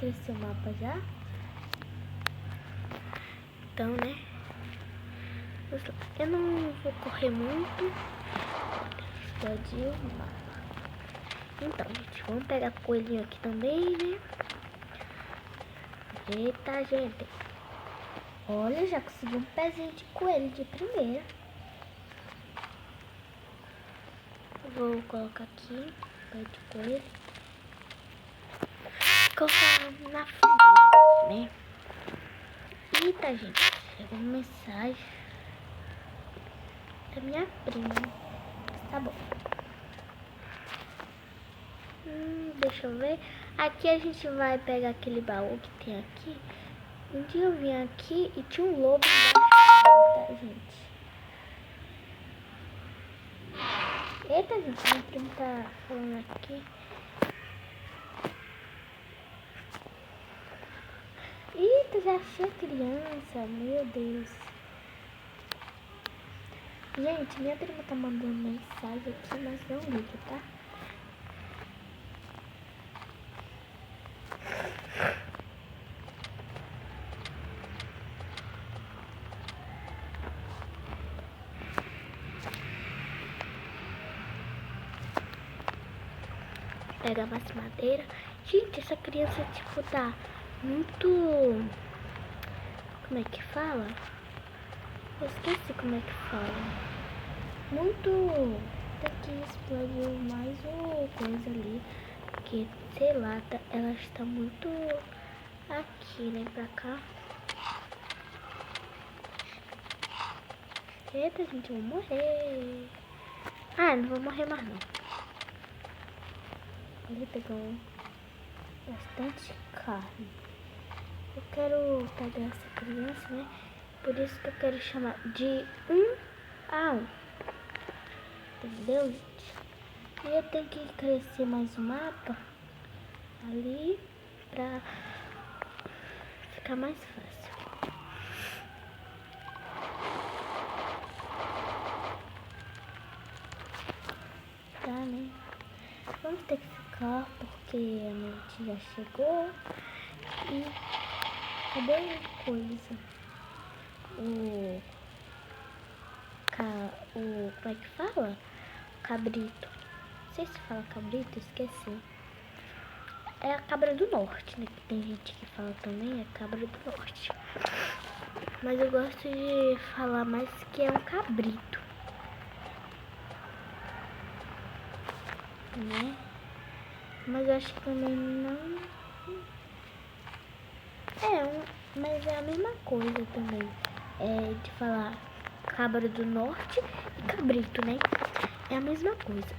cresceu o mapa já. Então, né? Eu não vou correr muito. Explodiu o mapa. Então, gente, vamos pegar o coelhinho aqui também, né? Eita, gente. Olha, já consegui um pezinho de coelho de primeira. Vou colocar aqui, pé de coelho. Colocar na fogueira, né? Eita, gente, chegou uma mensagem da minha prima. Tá bom. Deixa eu ver. Aqui a gente vai pegar aquele baú que tem aqui. Um dia eu vim aqui e tinha um lobo embaixo, tá, gente? Eita, gente, minha prima tá falando aqui. Eita, já achei a criança, meu Deus. Gente, minha prima tá mandando mensagem aqui, mas não liga, tá? Pega mais madeira. Gente, essa criança, tipo, tá muito... Como é que fala? Eu esqueci como é que fala. Muito... Daqui explodiu mais uma coisa ali. Porque, sei lá, ela está muito aqui, né? Pra cá. Eita, gente, eu vou morrer. Ah, não vou morrer mais não. Ele pegou bastante carne. Eu quero pegar essa criança, né? Por isso que eu quero chamar de 1 a 1. Entendeu, gente? E eu tenho que crescer mais o mapa ali pra ficar mais fácil. Tá, né? Vamos ter que ficar porque a noite já chegou. E cadê a coisa? Como é que fala? Cabrito. Não sei se fala cabrito, esqueci. É a cabra do norte, né? Que tem gente que fala também, é cabra do norte. Mas eu gosto de falar mais que é um cabrito. Né? Mas eu acho que também não... mas é a mesma coisa também. É de falar cabra do norte e cabrito, né? É a mesma coisa.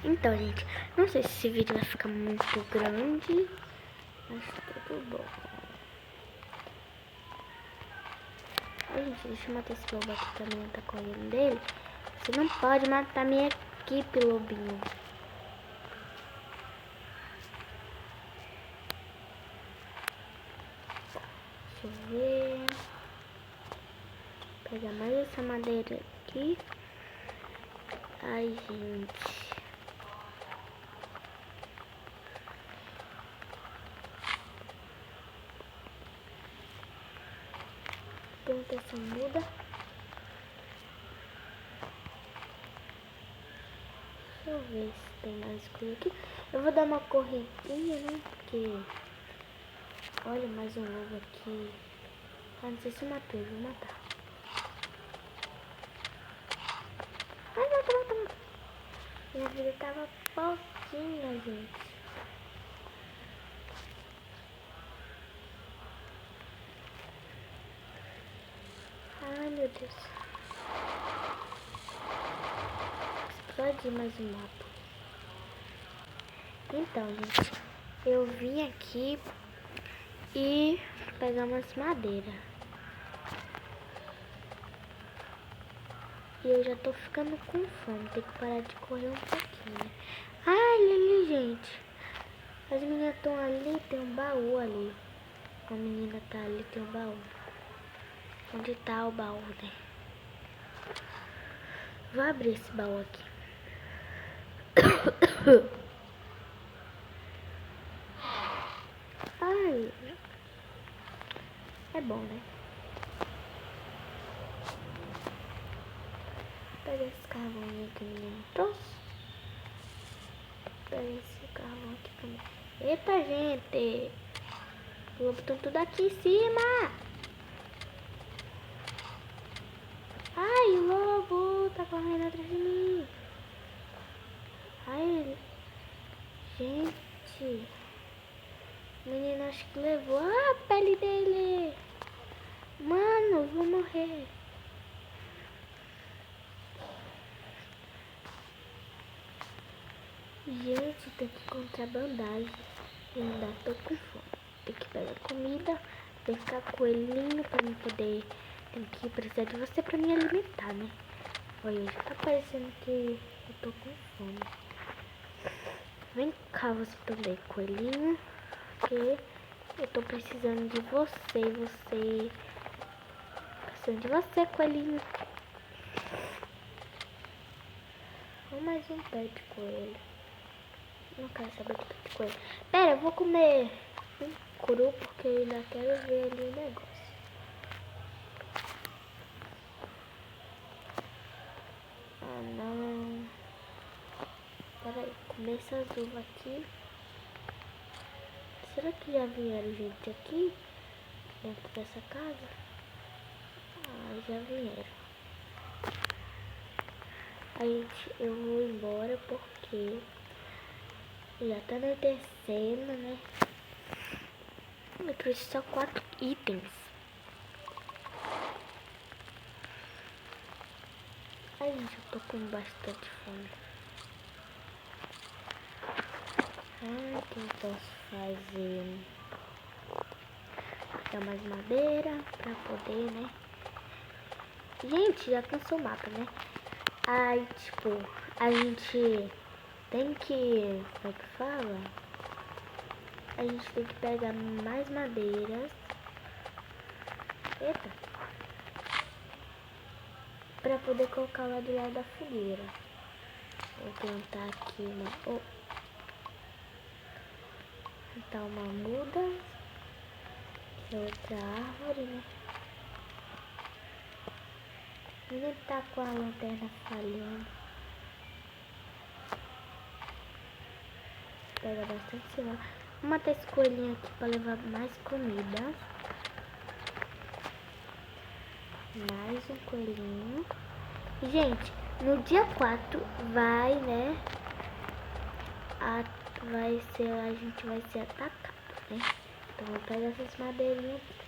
Então, gente, não sei se esse vídeo vai ficar muito grande, mas tudo bom. Gente, deixa eu matar esse lobo aqui também, tá correndo dele. Você não pode matar minha equipe, lobinho. Deixa eu ver. Pegar mais essa madeira aqui. Ai, gente. Plantação muda. Deixa eu ver se tem mais coisa aqui. Eu vou dar uma corridinha, né? Porque... Olha, mais um lobo aqui. Ah, não sei se eu matei, eu vou matar. Ai, mata. Minha vida tava pouquinha, gente. Ai, meu Deus. Explodi mais um mapa. Então, gente, eu vim aqui e pegar umas madeiras. E eu já tô ficando com fome. Tem que parar de correr um pouquinho. Ai, ali, gente. As meninas estão ali, tem um baú ali. A menina tá ali, tem um baú. Onde tá o baú, né? Vou abrir esse baú aqui. Ai, é bom, né? Pega esse carvão que o menino trouxe. Pega esse carvão aqui também. Eita, gente! Os lobos estão tudo aqui em cima. Ai, o lobo tá correndo atrás de mim. Ai, gente. O menino acho que levou a pele dele. Mano, eu vou morrer. Gente, tem que encontrar bandagem. E ainda tô com fome. Tem que pegar comida, pescar coelhinho pra mim poder. Tem que precisar de você pra me alimentar, né? Olha, já tá parecendo que eu tô com fome. Vem cá você também, coelhinho. Que eu tô precisando de você. Precisando de você, coelhinho. Ou mais um pé de coelho. Não quero saber de pé de coelho. Pera, eu vou comer um cru porque eu ainda quero ver ali o negócio. Ah, não. Pera aí, comer essas uvas aqui. Será que já vieram gente aqui? Dentro dessa casa? Ah, já vieram. Aí eu vou embora porque já tá anoitecendo, né? Eu trouxe só 4 itens. Ai, gente, eu tô com bastante fome. Ah, o que eu posso fazer? Dar mais madeira pra poder, né? Gente, já cansou o mapa, né? Aí, tipo, a gente tem que... Como é que fala? A gente tem que pegar mais madeiras. Eita! Pra poder colocar lá do lado da fogueira. Vou plantar aqui uma... Oh. Plantar uma muda. Que é outra árvore, né? Ele tá com a lanterna falhando. Pega bastante cenoura. Vou matar esse coelhinho aqui pra levar mais comida. Mais um coelhinho. Gente, no dia 4 vai, né? A gente vai ser atacado, né? Então vou pegar essas madeirinhas aqui.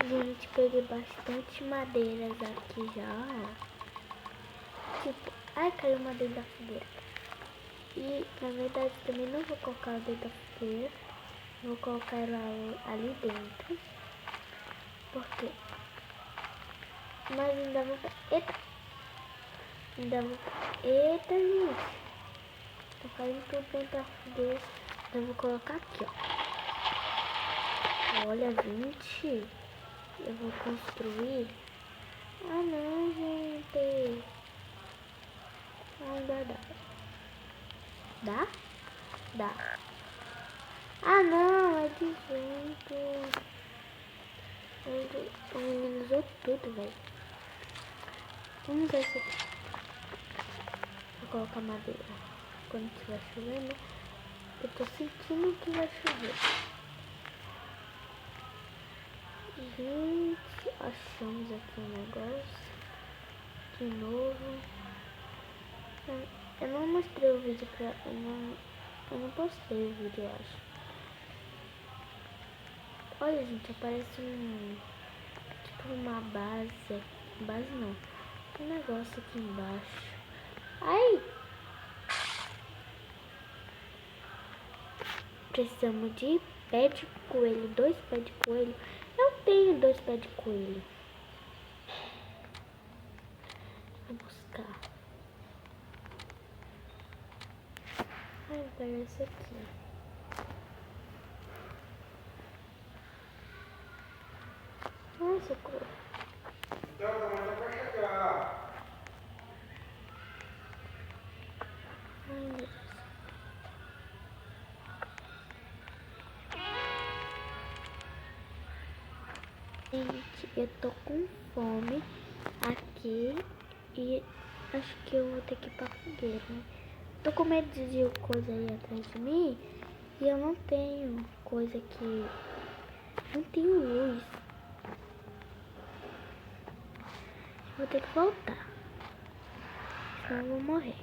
Gente, peguei bastante madeiras aqui já, ó. Tipo, ai, caiu uma dentro da fogueira. E, na verdade, também não vou colocar dentro da fogueira. Vou colocar ela ali dentro. Por quê? Mas ainda vou... Eita! Ainda vou... Eita, gente! Tá caindo tudo dentro da fogueira. Então eu vou colocar aqui, ó. Olha, 20. Eu vou construir. Ah, não, gente. Ainda dá. Dá? Dá. Ah, não, é 18. O menino usou tudo, velho. Vamos ver se aqui. Vou colocar madeira. Quando estiver chovendo, eu tô sentindo que vai chover. Gente, achamos aqui um negócio. De novo. Eu não mostrei o vídeo pra... Eu não postei o vídeo, eu acho. Olha, gente, aparece tipo uma base. Base não. Um negócio aqui embaixo. Ai! Precisamos de pé de coelho. 2 pés de coelho. Eu tenho 2 pés de coelho. Vou buscar. Ai, vou pegar esse aqui. Ai, socorro. Então, demora pra chegar. Ai, meu Deus. Gente, eu tô com fome aqui e acho que eu vou ter que ir pra fogueira, né? Tô com medo de coisa aí atrás de mim e eu não tenho coisa aqui. Não tenho luz. Vou ter que voltar. Senão eu vou morrer.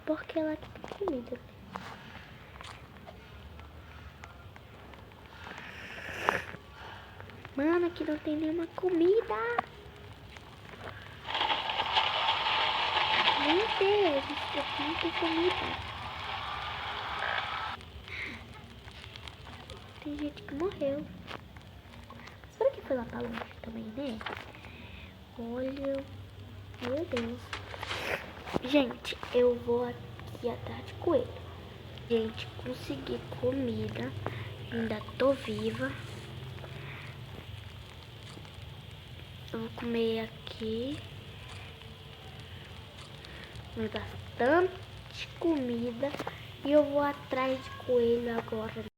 Porque lá que tem comida. Mano, aqui não tem nenhuma comida. Meu Deus, aqui não tem comida. Tem gente que morreu. Será que foi lá pra longe também, né? Olha, meu Deus. Gente, eu vou aqui atrás de coelho. Gente, consegui comida. Ainda tô viva. Eu vou comer aqui. Comer bastante comida. E eu vou atrás de coelho agora.